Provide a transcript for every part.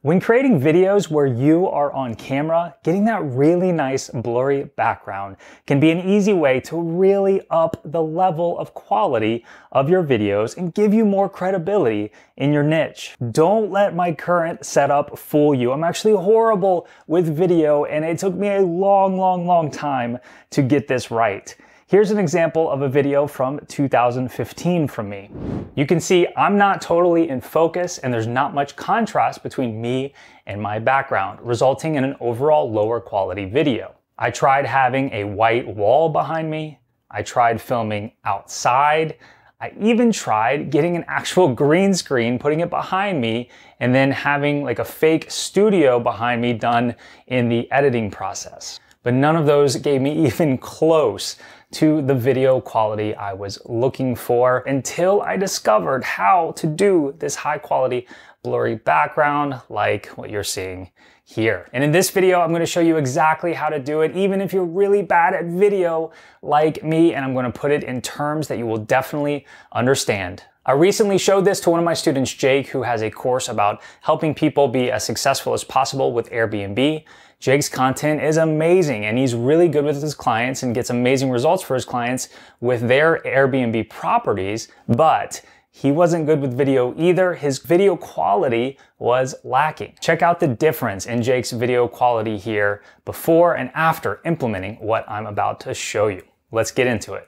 When creating videos where you are on camera, getting that really nice blurry background can be an easy way to really up the level of quality of your videos and give you more credibility in your niche. Don't let my current setup fool you. I'm actually horrible with video and it took me a long time to get this right. Here's an example of a video from 2015 from me. You can see I'm not totally in focus and there's not much contrast between me and my background, resulting in an overall lower quality video. I tried having a white wall behind me. I tried filming outside. I even tried getting an actual green screen, putting it behind me, and then having like a fake studio behind me done in the editing process. But none of those gave me even close to the video quality I was looking for until I discovered how to do this high quality blurry background like what you're seeing here. And in this video, I'm going to show you exactly how to do it, even if you're really bad at video like me, and I'm going to put it in terms that you will definitely understand. I recently showed this to one of my students, Jake, who has a course about helping people be as successful as possible with Airbnb. Jake's content is amazing and he's really good with his clients and gets amazing results for his clients with their Airbnb properties, but he wasn't good with video either. His video quality was lacking. Check out the difference in Jake's video quality here before and after implementing what I'm about to show you. Let's get into it.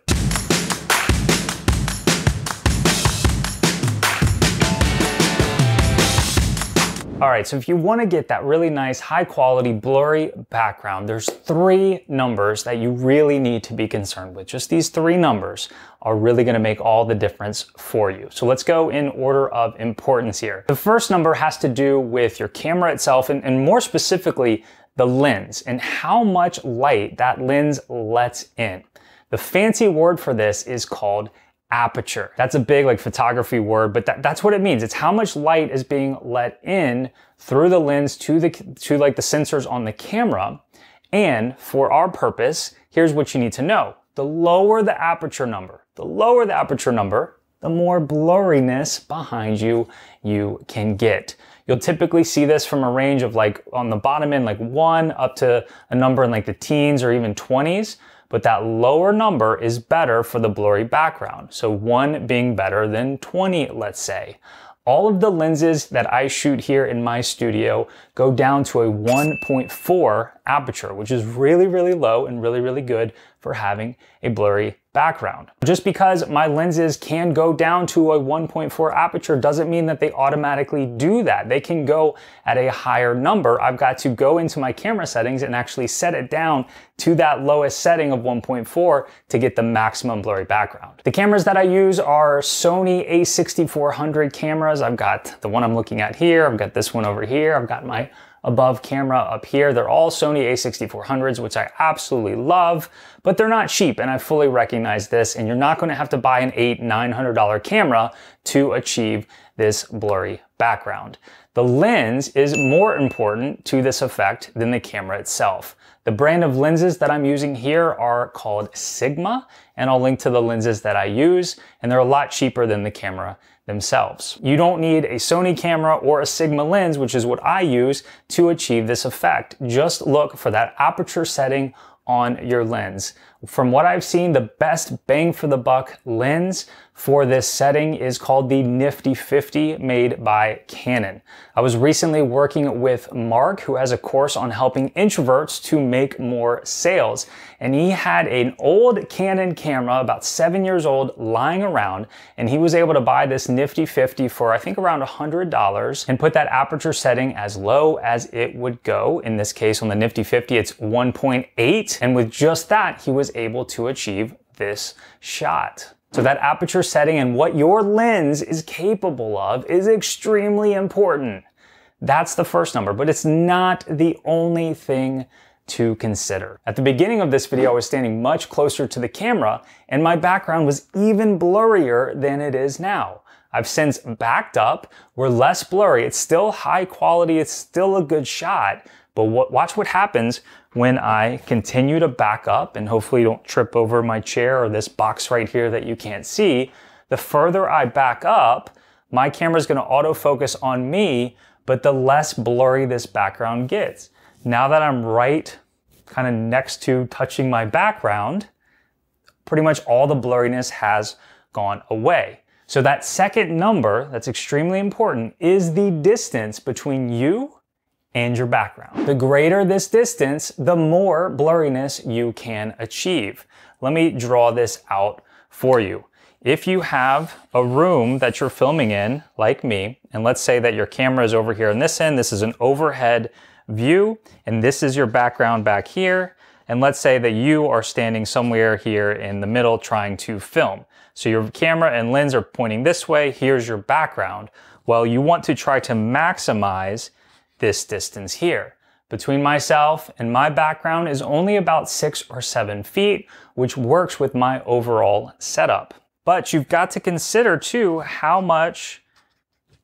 All right, so if you want to get that really nice, high quality, blurry background, there's three numbers that you really need to be concerned with. Just these three numbers are really going to make all the difference for you. So let's go in order of importance here. The first number has to do with your camera itself and more specifically, the lens and how much light that lens lets in. The fancy word for this is called aperture. That's a big like photography word, but that's what it means. It's how much light is being let in through the lens to like the sensors on the camera. And for our purpose, here's what you need to know. The lower the aperture number, the more blurriness behind you can get. You'll typically see this from a range of like on the bottom end, like 1 up to a number in like the teens or even 20s. But that lower number is better for the blurry background. So 1 being better than 20, let's say. All of the lenses that I shoot here in my studio go down to a 1.4 aperture, which is really low and really good for having a blurry background. Just because my lenses can go down to a 1.4 aperture doesn't mean that they automatically do that. They can go at a higher number. I've got to go into my camera settings and actually set it down to that lowest setting of 1.4 to get the maximum blurry background. The cameras that I use are Sony a6400 cameras. I've got the one I'm looking at here. I've got this one over here. I've got my above camera up here. They're all Sony a6400s, which I absolutely love, but they're not cheap, and I fully recognize this, and you're not going to have to buy an $800-900 camera to achieve this blurry background. The lens is more important to this effect than the camera itself. The brand of lenses that I'm using here are called Sigma, and I'll link to the lenses that I use, and they're a lot cheaper than the camera themselves. You don't need a Sony camera or a Sigma lens, which is what I use, to achieve this effect. Just look for that aperture setting on your lens. From what I've seen, the best bang for the buck lens for this setting is called the Nifty 50 made by Canon. I was recently working with Mark, who has a course on helping introverts to make more sales. And he had an old Canon camera, about 7 years old, lying around, and he was able to buy this Nifty 50 for I think around $100 and put that aperture setting as low as it would go. In this case, on the Nifty 50, it's 1.8. And with just that, he was able to achieve this shot. So that aperture setting and what your lens is capable of is extremely important. That's the first number, but it's not the only thing to consider. At the beginning of this video, I was standing much closer to the camera and my background was even blurrier than it is now. I've since backed up, we're less blurry, it's still high quality, it's still a good shot, but watch what happens when I continue to back up, and hopefully you don't trip over my chair or this box right here that you can't see. The further I back up, my camera is going to autofocus on me but the less blurry this background gets. Now that I'm right kind of next to touching my background, pretty much all the blurriness has gone away. So that second number that's extremely important is the distance between you and your background. The greater this distance, the more blurriness you can achieve. Let me draw this out for you. If you have a room that you're filming in, like me, and let's say that your camera is over here on this end, this is an overhead view, and this is your background back here, and let's say that you are standing somewhere here in the middle trying to film. So your camera and lens are pointing this way, here's your background. Well, you want to try to maximize this distance here. Between myself and my background is only about 6 or 7 feet, which works with my overall setup. But you've got to consider too how much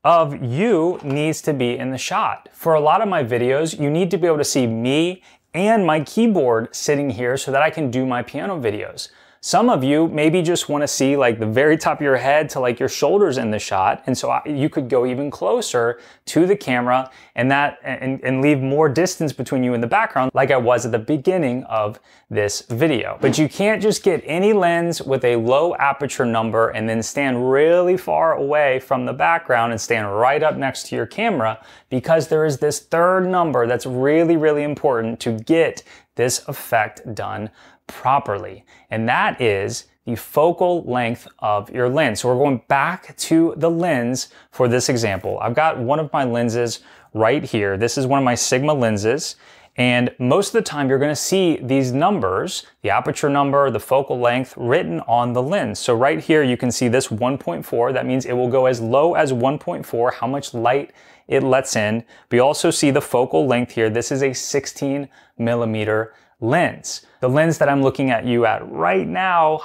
of you needs to be in the shot. For a lot of my videos, you need to be able to see me and my keyboard sitting here so that I can do my piano videos. Some of you maybe just want to see like the very top of your head to like your shoulders in the shot, and so you could go even closer to the camera and leave more distance between you and the background like I was at the beginning of this video. But you can't just get any lens with a low aperture number and then stand really far away from the background and stand right up next to your camera, because there is this third number that's really, really important to get this effect done properly, and that is the focal length of your lens. So we're going back to the lens for this example. I've got one of my lenses right here. This is one of my Sigma lenses, and most of the time you're going to see these numbers, the aperture number, the focal length, written on the lens. So right here you can see this 1.4. That means it will go as low as 1.4, how much light it lets in. We also see the focal length here. This is a 16 millimeter lens. The lens that I'm looking at you at right now,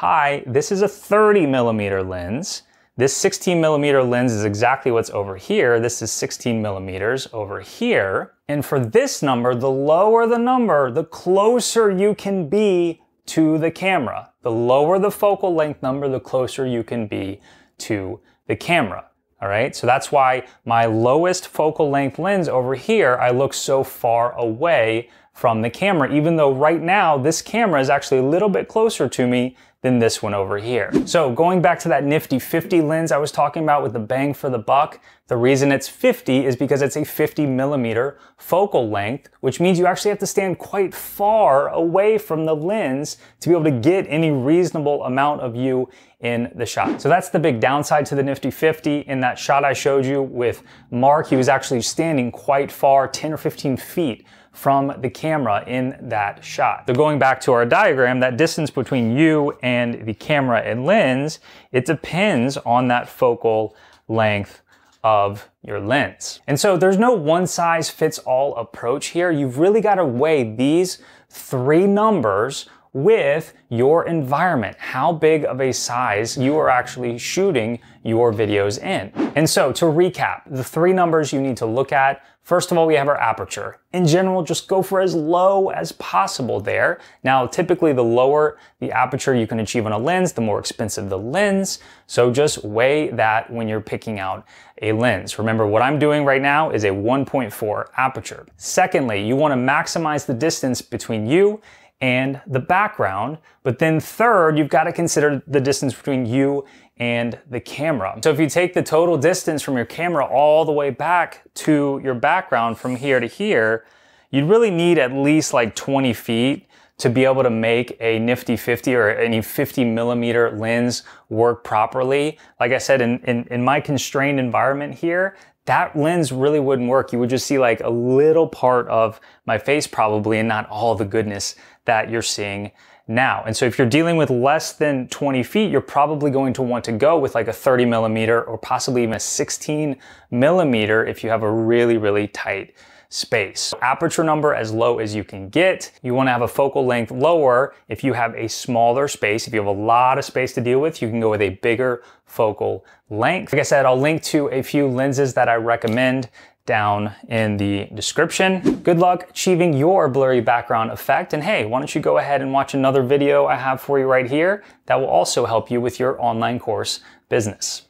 this is a 30 millimeter lens. This 16 millimeter lens is exactly what's over here. This is 16 millimeters over here. And for this number, the lower the number, the closer you can be to the camera. The lower the focal length number, the closer you can be to the camera. All right, so that's why my lowest focal length lens over here, I look so far away from the camera, even though right now this camera is actually a little bit closer to me than this one over here. So going back to that nifty 50 lens I was talking about with the bang for the buck, the reason it's 50 is because it's a 50 millimeter focal length, which means you actually have to stand quite far away from the lens to be able to get any reasonable amount of you in the shot. So that's the big downside to the nifty 50. In that shot I showed you with Mark, he was actually standing quite far, 10 or 15 feet from the camera in that shot. So going back to our diagram, that distance between you and the camera and lens, it depends on that focal length of your lens. And so there's no one size fits all approach here. You've really got to weigh these three numbers with your environment, how big of a size you are actually shooting your videos in. And so to recap, the three numbers you need to look at, first of all, we have our aperture. In general, just go for as low as possible there. Now, typically the lower the aperture you can achieve on a lens, the more expensive the lens. So just weigh that when you're picking out a lens. Remember, what I'm doing right now is a 1.4 aperture. Secondly, you want to maximize the distance between you and the background. But then third, you've got to consider the distance between you and the camera. So if you take the total distance from your camera all the way back to your background from here to here, you'd really need at least like 20 feet to be able to make a nifty 50 or any 50 millimeter lens work properly. Like I said, in my constrained environment here, that lens really wouldn't work. You would just see like a little part of my face probably, and not all the goodness that you're seeing now. And so if you're dealing with less than 20 feet, you're probably going to want to go with like a 30 millimeter or possibly even a 16 millimeter if you have a really, really tight space. Aperture number as low as you can get. You want to have a focal length lower if you have a smaller space. If you have a lot of space to deal with, you can go with a bigger focal length. Like I said, I'll link to a few lenses that I recommend down in the description. Good luck achieving your blurry background effect. And hey, why don't you go ahead and watch another video I have for you right here that will also help you with your online course business.